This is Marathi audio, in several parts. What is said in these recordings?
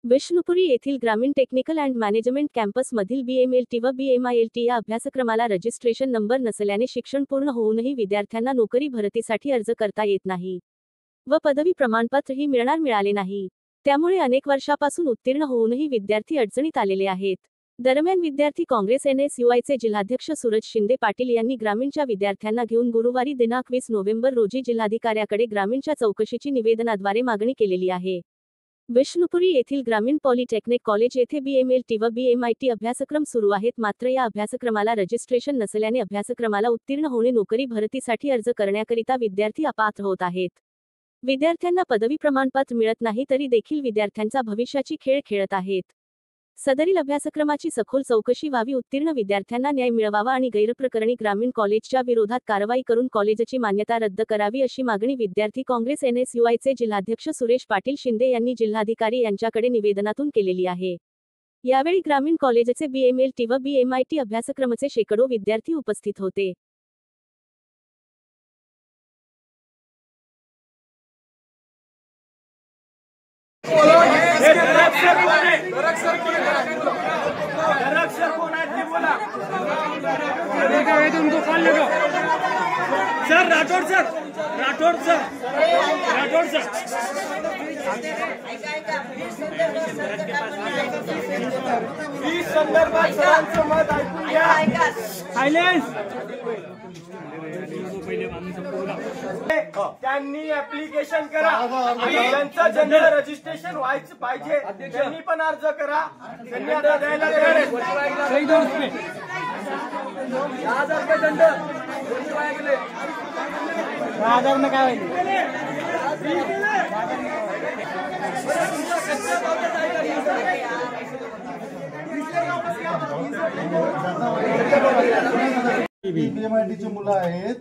विष्णुपुरी येथील ग्रामीण टेक्निकल अँड मॅनेजमेंट कॅम्पसमधील BMLT व BMILT या अभ्यासक्रमाला रजिस्ट्रेशन नंबर नसल्याने शिक्षण पूर्ण होऊनही विद्यार्थ्यांना नोकरी भरतीसाठी अर्ज करता येत नाही व पदवी प्रमाणपत्रही मिळाले नाही। त्यामुळे अनेक वर्षापासून उत्तीर्ण होऊनही विद्यार्थी अडचणीत आलेले आहेत। दरम्यान विद्यार्थी काँग्रेस NSUI चे जिल्हाध्यक्ष सूरज शिंदे पाटील यांनी ग्रामीणच्या विद्यार्थ्यांना घेऊन गुरुवारी दिनांक 20 नोव्हेंबर रोजी जिल्हाधिकाऱ्याकडे ग्रामीणच्या चौकशीची निवेदनाद्वारे मागणी केलेली आहे। विष्णुपुरी येथील ग्रामीण पॉलिटेक्निक कॉलेज येथे BMLT व BMIT अभ्यासक्रम सुरू आहेत, मात्र या अभ्यासक्रमाला रजिस्ट्रेशन नसल्याने अभ्यासक्रमाला उत्तीर्ण होणे नोकरी भरतीसाठी अर्ज करण्याकरिता विद्यार्थी अपात्र होत आहेत। विद्यार्थ्यांना पदवी प्रमाणपत्र मिळत नाही तरी देखील विद्यार्थ्यांचा भविष्याची खेळ खेळत आहेत। सदरील अभ्यासक्रमाची सखोल चौकशी व्हावी, उत्तीर्ण विद्यार्थ्यांना न्याय मिळवावा आणि गैरप्रकरणी ग्रामीण कॉलेजच्या विरोधात कारवाई करून कॉलेजची मान्यता रद्द करावी अशी मागणी विद्यार्थी काँग्रेस NSUI चे जिल्हाध्यक्ष सुरेश पाटील शिंदे यांनी जिल्हाधिकारी यांच्याकडे निवेदनातून केलेली आहे। यावेळी ग्रामीण कॉलेजचे BMLT व BMIT अभ्यासक्रमाचे शेकडो विद्यार्थी उपस्थित होते। उनको कॉल लगा sir, Rathod sir, Rathod sir, Rathod sir. इस संदर्भात सरांचं मत ऐकून घ्या। सायलेन्स। त्यांनी ऍप्लिकेशन करा, त्यांचं जनरल रजिस्ट्रेशन व्हायचं पाहिजे, त्यांनी पण अर्ज करा। त्यांनी आता द्यायला तयार आहेत। 10,000 रुपये दंड, 10,000 में काय होईल? BMIT चे मुलं आहेत,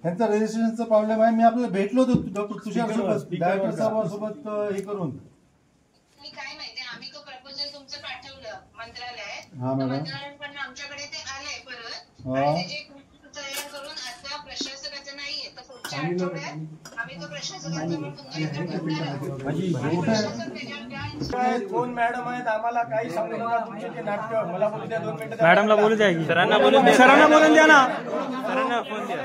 त्यांचा रजिस्ट्रेशनचा प्रॉब्लेम आहे। मी आपल्याला भेटलो होतो डॉक्टर तुषार सोबत, डायरेक्टर साहेबांसोबत हे करून। काय माहिती, आम्ही तो प्रपोजल तुमचं पाठवलं मंत्रालयात, मंत्रालयाकडून आमच्याकडे ते आलंय परत, आणि जे तयार करून आता प्रशासकाचं नाहीये, तर पुढच्या आठवड्यात आम्ही तो प्रशासकाचं कोण मॅडम आहेत, आम्हाला काही सांगू नका तुमचे ते नाटक। मला बोलू द्या 2 मिनिटं। मॅडमला बोलू द्या की, सरांना बोलून द्या, सरांना बोलून द्या ना, सरांना फोन द्या।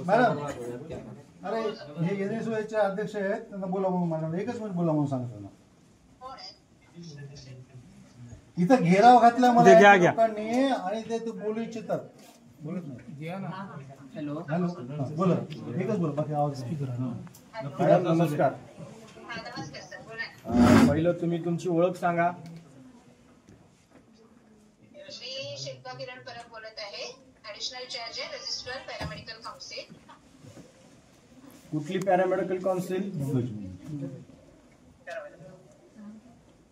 मॅडम, अरे हे NSUI चे अध्यक्ष आहेत, त्यांना बोला म्हणून मॅडम, एकच मिनिट बोला म्हणून सांगा त्यांना। इथं घेराव घातला मला लोकांनी आणि ते बोलू इच्छितात, बोलत नाही। हॅलो हॅलो, बोला, एकच बोला, बाकी आवाज स्पीकर। मॅडम नमस्कार। पहिलं तुम्ही तुमची ओळख सांगा। श्री शिल्पा किरण परब बोलत आहे, ऍडिशनल चार्ज आहे रजिस्ट्रार पॅरामेडिकल काउन्सिल। कुठली पॅरामेडिकल काउन्सिल?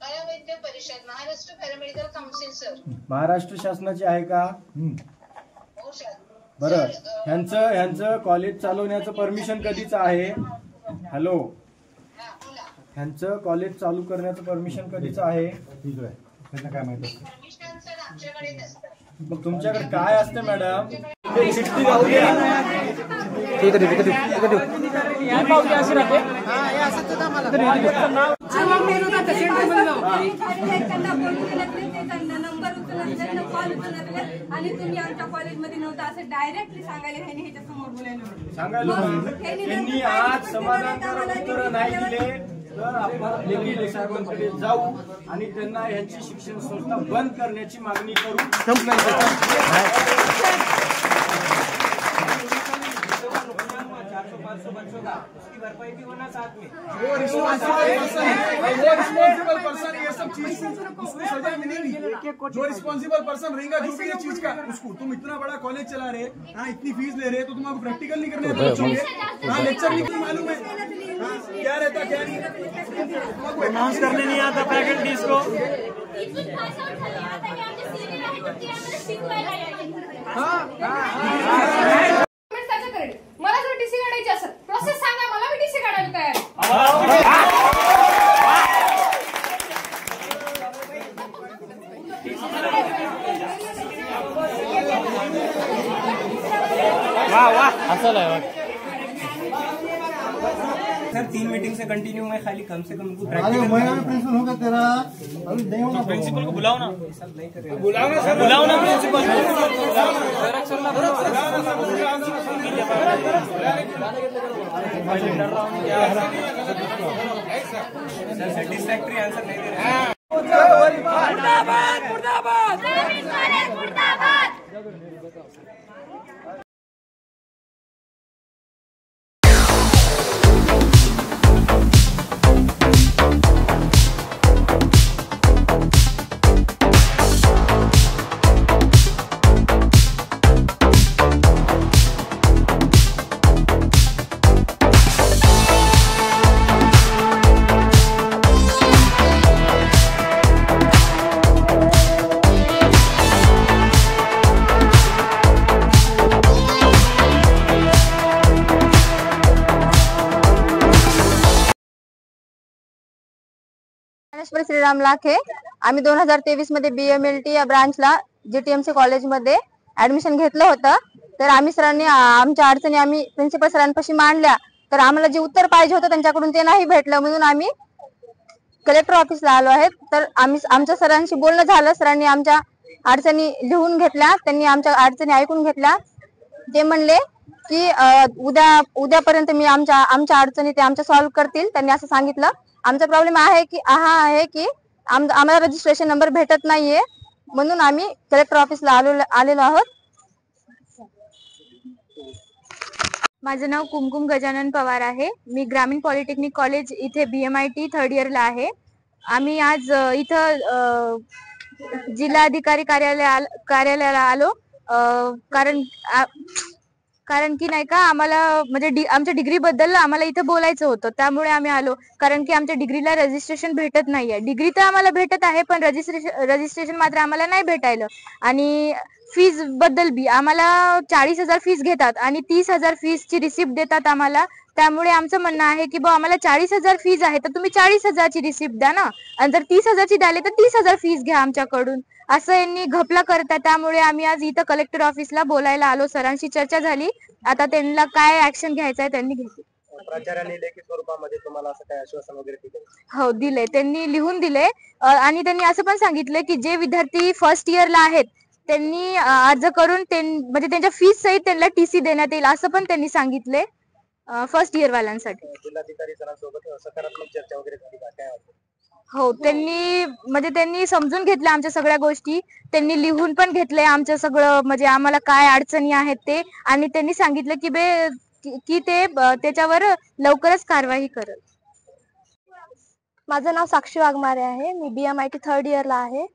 परावैद्य परिषद, Maharashtra paramedical council sir. Maharashtra शासनाची आहे का? हो सर। बरं, ह्यांचं कॉलेज चालवण्याचं परमिशन कधीच आहे? हॅलो, ह्यांचं कॉलेज चालू करण्याचं परमिशन कधीच आहे? ठीक आहे, त्यांना काय माहिती? परमिशन सर आमच्याकडे नसतं। मग तुमच्याकडे काय असतं मॅडम? चिठ्ठी राहू द्या। आणि तुम्ही आमच्या कॉलेजमध्ये नव्हता असं डायरेक्टली सांगायला ह्यांनी ह्याच्या समोर बोलायला सांगायला त्यांनी आज समाधानकारक उत्तर नाही दिले तर आपण लेखी साहेबांकडे जाऊ आणि त्यांना यांची शिक्षण संस्था बंद करण्याची मागणी करू। उसकी भरपाई भी होना साथ में। वो रिस्पॉन्सिबल पर्सन ये सब चीज उसको सजा मिलेगी। जो रिस्पॉन्सिबल पर्सन रहेगा जो भी ये चीज का, उसको तुम इतना बड़ा कॉलेज चला रहे, हाँ इतनी फीस ले रहे, तो तुम आपको प्रैक्टिकल नहीं करने देते बच्चों के, हाँ लेक्चर नहीं मालूम है क्या रहता क्या नहीं, अनाउंस करने नहीं आता फैकल्टीज को। मला जर टीसी काढायची असेल प्रोसेस सांगा, मला मी टीसी काढायला तयार आहे। वाह वाह, असं आहे। सर 3 मीटिंग से कंटिन्यू मैं खाली कम से कम अरे मैं प्रिंसिपल होगा तेरा अभी नहीं होना। प्रिंसिपल को बुलाओ ना, बुलाओ ना सर, बुलाओ ना प्रिंसिपल। सर सेटिस्फैक्टरी आंसर नहीं दे रहे। मुर्दाबाद मुर्दाबाद मुर्दाबाद। श्रीराम लाखे, आम्ही 2023 मध्ये BMLT या ब्रांचला GTMC कॉलेजमध्ये ऍडमिशन घेतलं होतं. तर आम्ही सरांनी आमच्या अडचणी आम्ही प्रिन्सिपल सरांपाशी मांडल्या. तर आम्हाला जे उत्तर पाहिजे होतं त्यांच्याकडून ते नाही भेटलं, म्हणून आम्ही कलेक्टर ऑफिसला आलो आहेत. तर आमच्या सरांशी बोलणं झालं. सरांनी आमच्या अडचणी लिहून घेतल्या, त्यांनी आमच्या अडचणी ऐकून घेतल्या. ते म्हणले की उद्यापर्यंत मी आमच्या अडचणी ते आमच्या सॉल्व्ह करतील. त्यांनी असं सांगितलं. आमचा प्रॉब्लेम आहे की आम्हाला रजिस्ट्रेशन नंबर भेटत नाहीये, म्हणून आम्ही कलेक्टर ऑफिसला आलेलो आहोत. माझं नाव कुमकुम गजानन पवार आहे. मी ग्रामीण पॉलिटेक्निक कॉलेज इथे BMIT 3rd इयरला आहे. आम्ही आज इथं जिल्हाधिकारी कार्यालयाला आलो कारण की नाही का आम्हाला म्हणजे आमच्या डिग्री बद्दल आम्हाला इथं बोलायचं होतं, त्यामुळे आम्ही आलो. कारण की आमच्या डिग्रीला रजिस्ट्रेशन भेटत नाहीये. डिग्री तर आम्हाला भेटत आहे, पण रजिस्ट्रेशन मात्र आम्हाला नाही भेटायलं. आणि फीज बद्दल बी आम्हाला 40,000 फीस घेतात आणि 30,000 फीसची रिसिप्ट देतात आम्हाला. त्यामुळे आमचं म्हणणं आहे की आम्हाला 40,000 फीज आहे, तर तुम्ही 40,000ची रिसिप्ट द्या ना. आणि जर 30,000ची द्याले तर 30,000 फीस घ्या आमच्याकडून, असं यांनी घपला करतात. त्यामुळे आम्ही आज इथं कलेक्टर ऑफिसला बोलायला आलो. सरांशी चर्चा झाली, आता त्यांना काय ऍक्शन घ्यायचं आहे त्यांनी घेतली. प्राचार्यांनी लेखी स्वरूपामध्ये तुम्हाला असं काय आश्वासन वगैरे दिले? हो दिले, त्यांनी लिहून दिले. आणि त्यांनी असं पण सांगितलं की जे विद्यार्थी फर्स्ट इयरला आहेत त्यांनी अर्ज करून म्हणजे त्यांच्या फीस सहित त्यांना TC देण्यात येईल, असं पण त्यांनी सांगितले फर्स्ट इयर वाल्यांसाठी. जिल्हाधिकारी सरांसोबत सकारात्मक चर्चा वगैरे झाली का, काय वाटतं? हो, त्यांनी समजून घेतल्या आमच्या सगळ्या गोष्टी. त्यांनी लिहून पण घेतलंय आमचं सगळं, म्हणजे आम्हाला काय अडचणी आहेत ते. आणि त्यांनी सांगितलं की ते त्याच्यावर लवकरच कारवाई करेल. माझं नाव साक्षी वाघमारे आहे. मी BMIT 3rd इयरला आहे.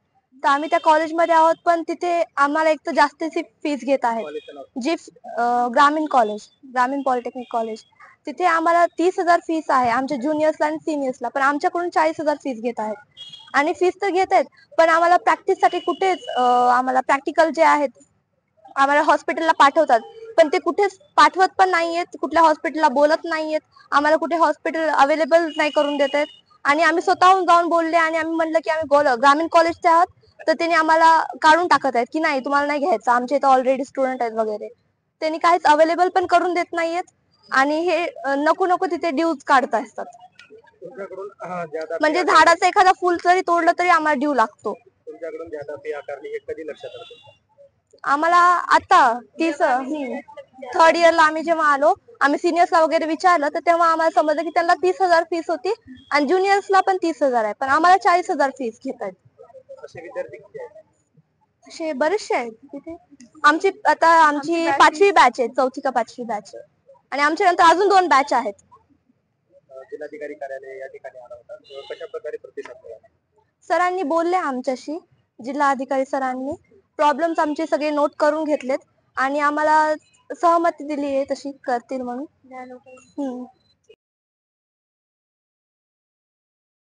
तर आम्ही त्या कॉलेजमध्ये आहोत, पण तिथे आम्हाला एक तर जास्तीची फीस घेत आहेत. जी ग्रामीण पॉलिटेक्निक कॉलेज, तिथे आम्हाला 30,000 फीस आहे आमच्या ज्युनियर्सला आणि सिनियर्सला, पण आमच्याकडून 40,000 फीस घेत आहेत. आणि फीस तर घेत आहेत, पण आम्हाला प्रॅक्टिससाठी कुठेच आम्हाला प्रॅक्टिकल जे आहेत आम्हाला हॉस्पिटलला पाठवतात, पण ते कुठेच पाठवत पण नाहीयेत, कुठल्या हॉस्पिटलला बोलत नाहीयेत, आम्हाला कुठे हॉस्पिटल अवेलेबल नाही करून देत आहेत. आणि आम्ही स्वतःहून जाऊन बोलले आणि आम्ही म्हणलं की आम्ही ग्रामीण कॉलेजचे आहोत, तर त्यांनी आम्हाला काढून टाकत आहेत की नाही तुम्हाला नाही घ्यायचं, आमच्या इथं ऑलरेडी स्टुडंट आहेत वगैरे. त्यांनी काहीच अवेलेबल पण करून देत नाहीयेत. आणि हे नको तिथे ड्यूज काढत असतात. म्हणजे झाडाचं एखादा फुल जरी तोडलं तरी आम्हाला ड्यू लागतो. तुमच्याकडून ज्यादा फी आकारली हे कधी लक्षात आलं? आम्हाला आता 3rd इयरला आम्ही जेव्हा आलो, आम्ही सिनियर्सला वगैरे विचारलं, तर तेव्हा आम्हाला समजलं की त्यांना 30,000 फीस होती आणि ज्युनियर्सला पण 30,000 आहे, पण आम्हाला 40,000 फीस घेत आहेत. असे विद्यार्थी किती आहेत? असे बरेचसे आहेत तिथे. आमची 5वी बॅच आहे, 4थी का 5वी बॅच आहे. आणि आमच्या नंतर अजून 2 बॅच आहेत. जिल्हाधिकारी कार्यालय या ठिकाणी आला होता, कशा प्रकारे प्रतिसाद मिळाला? सरांनी बोलले आमच्याशी, जिल्हाधिकारी सरांनी प्रॉब्लेम्स आमचे सगळे नोट करून घेतलेत आणि आम्हाला सहमती दिली आहे तशी करतील म्हणून.